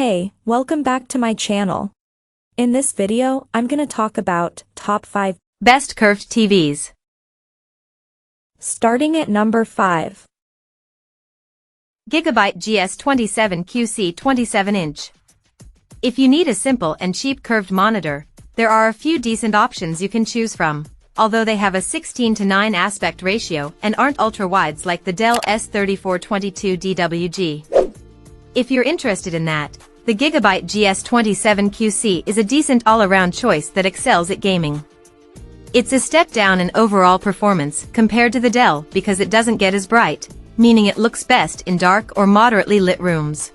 Hey, welcome back to my channel. In this video, I'm gonna talk about top 5 best curved TVs. Starting at number 5. GIGABYTE GS27QC 27-inch. If you need a simple and cheap curved monitor, there are a few decent options you can choose from, although they have a 16:9 aspect ratio and aren't ultra-wides like the Dell S3422DWG. If you're interested in that, the GIGABYTE GS27QC is a decent all-around choice that excels at gaming. It's a step down in overall performance compared to the Dell because it doesn't get as bright, meaning it looks best in dark or moderately lit rooms.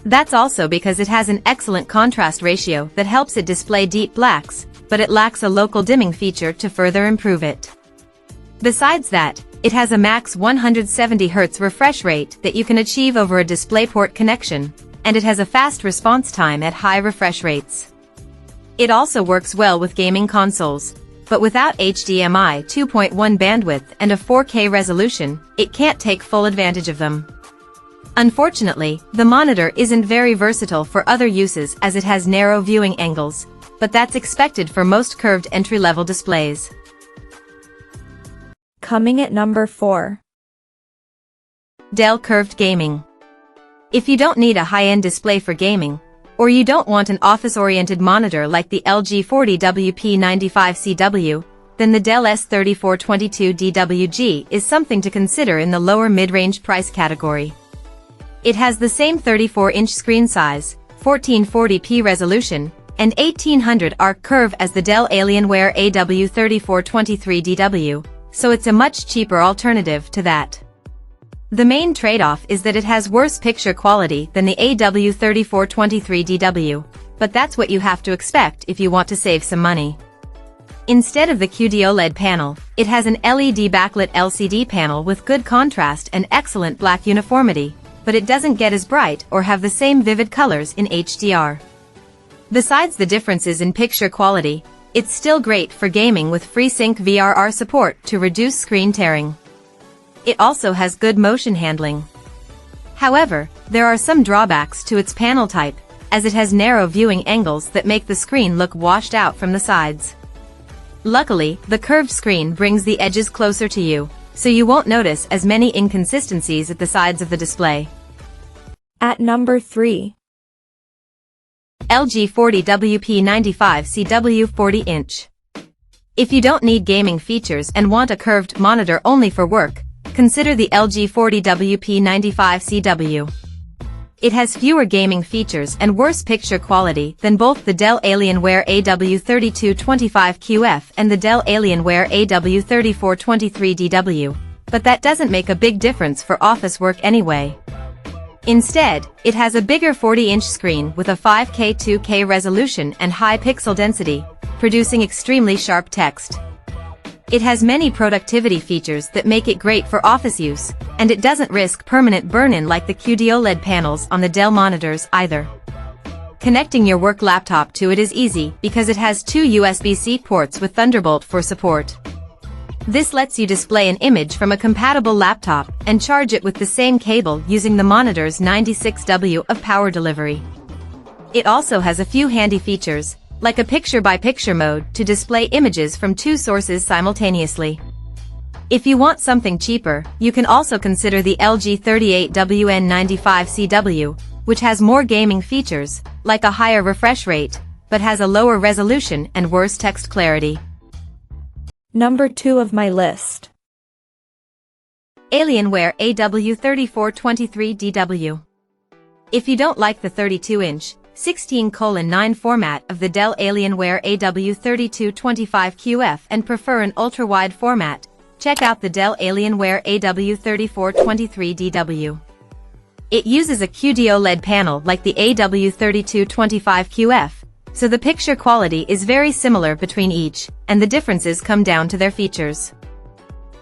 That's also because it has an excellent contrast ratio that helps it display deep blacks, but it lacks a local dimming feature to further improve it. Besides that, it has a max 170 Hz refresh rate that you can achieve over a DisplayPort connection, and it has a fast response time at high refresh rates. It also works well with gaming consoles, but without HDMI 2.1 bandwidth and a 4K resolution, it can't take full advantage of them. Unfortunately, the monitor isn't very versatile for other uses as it has narrow viewing angles, but that's expected for most curved entry-level displays. Coming at number 4. Dell Curved Gaming. If you don't need a high-end display for gaming, or you don't want an office-oriented monitor like the LG 40WP95CW, then the Dell S3422DWG is something to consider in the lower mid-range price category. It has the same 34-inch screen size, 1440p resolution, and 1800 arc curve as the Dell Alienware AW3423DW, so it's a much cheaper alternative to that. The main trade-off is that it has worse picture quality than the AW3423DW, but that's what you have to expect if you want to save some money. Instead of the QD-OLED panel, it has an LED backlit LCD panel with good contrast and excellent black uniformity, but it doesn't get as bright or have the same vivid colors in HDR. Besides the differences in picture quality, it's still great for gaming with FreeSync VRR support to reduce screen tearing. It also has good motion handling. However, there are some drawbacks to its panel type, as it has narrow viewing angles that make the screen look washed out from the sides. Luckily, the curved screen brings the edges closer to you, so you won't notice as many inconsistencies at the sides of the display. At number 3. LG 40WP95CW 40-inch. If you don't need gaming features and want a curved monitor only for work, consider the LG 40WP95CW. It has fewer gaming features and worse picture quality than both the Dell Alienware AW3225QF and the Dell Alienware AW3423DW, but that doesn't make a big difference for office work anyway. Instead, it has a bigger 40-inch screen with a 5K 2K resolution and high pixel density, producing extremely sharp text. It has many productivity features that make it great for office use, and it doesn't risk permanent burn-in like the QD-OLED panels on the Dell monitors either. Connecting your work laptop to it is easy because it has 2 USB-C ports with Thunderbolt for support. This lets you display an image from a compatible laptop and charge it with the same cable using the monitor's 96W of power delivery. It also has a few handy features, like a picture-by-picture mode to display images from 2 sources simultaneously. If you want something cheaper, you can also consider the LG 38WN95CW, which has more gaming features, like a higher refresh rate, but has a lower resolution and worse text clarity. Number 2 of my list. Alienware AW3423DW. If you don't like the 32-inch, 16:9 format of the Dell Alienware AW3225QF and prefer an ultra-wide format, check out the Dell Alienware AW3423DW. It uses a QD-OLED panel like the AW3225QF, so the picture quality is very similar between each, and the differences come down to their features.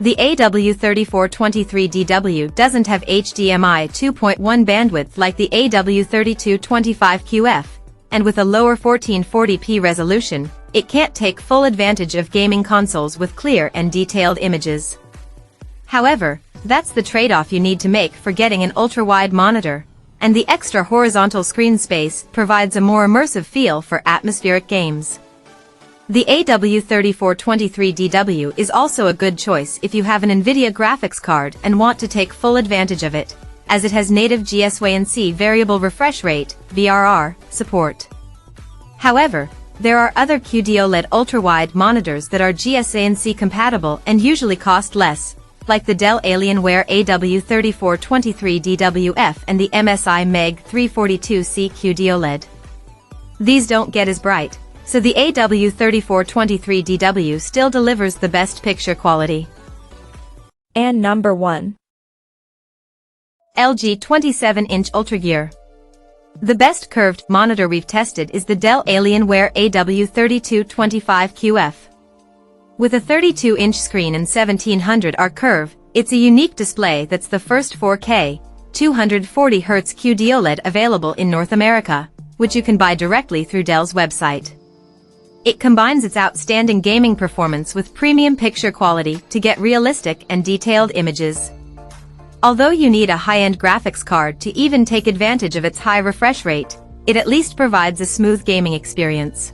The AW3423DW doesn't have HDMI 2.1 bandwidth like the AW3225QF, and with a lower 1440p resolution, it can't take full advantage of gaming consoles with clear and detailed images. However, that's the trade-off you need to make for getting an ultra-wide monitor, and the extra horizontal screen space provides a more immersive feel for atmospheric games. The AW3423DW is also a good choice if you have an NVIDIA graphics card and want to take full advantage of it, as it has native GSWC variable refresh rate (VRR) support. However, there are other QD-OLED ultra-wide monitors that are GSANC compatible and usually cost less, like the Dell Alienware AW3423DWF and the MSI MEG 342C QD-OLED. These don't get as bright, so the AW3423DW still delivers the best picture quality. And number 1. LG 27-inch Ultragear. The best curved monitor we've tested is the Dell Alienware AW3225QF. With a 32-inch screen and 1700R curve, it's a unique display that's the first 4K, 240Hz QD OLED available in North America, which you can buy directly through Dell's website. It combines its outstanding gaming performance with premium picture quality to get realistic and detailed images. Although you need a high-end graphics card to even take advantage of its high refresh rate, it at least provides a smooth gaming experience.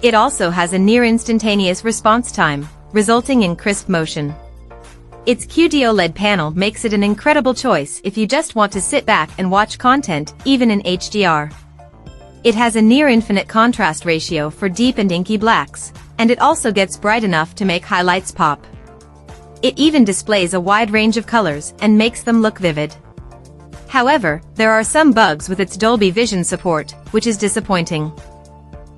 It also has a near-instantaneous response time, resulting in crisp motion. Its QD OLED panel makes it an incredible choice if you just want to sit back and watch content, even in HDR. It has a near-infinite contrast ratio for deep and inky blacks, and it also gets bright enough to make highlights pop. It even displays a wide range of colors and makes them look vivid. However, there are some bugs with its Dolby Vision support, which is disappointing.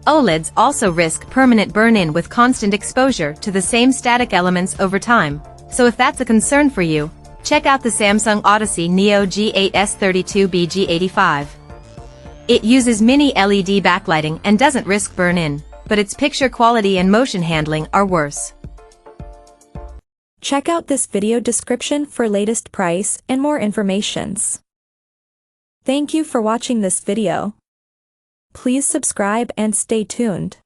OLEDs also risk permanent burn-in with constant exposure to the same static elements over time, so if that's a concern for you, check out the Samsung Odyssey Neo G8S32BG85. It uses mini LED backlighting and doesn't risk burn-in, but its picture quality and motion handling are worse. Check out this video description for latest price and more informations. Thank you for watching this video. Please subscribe and stay tuned.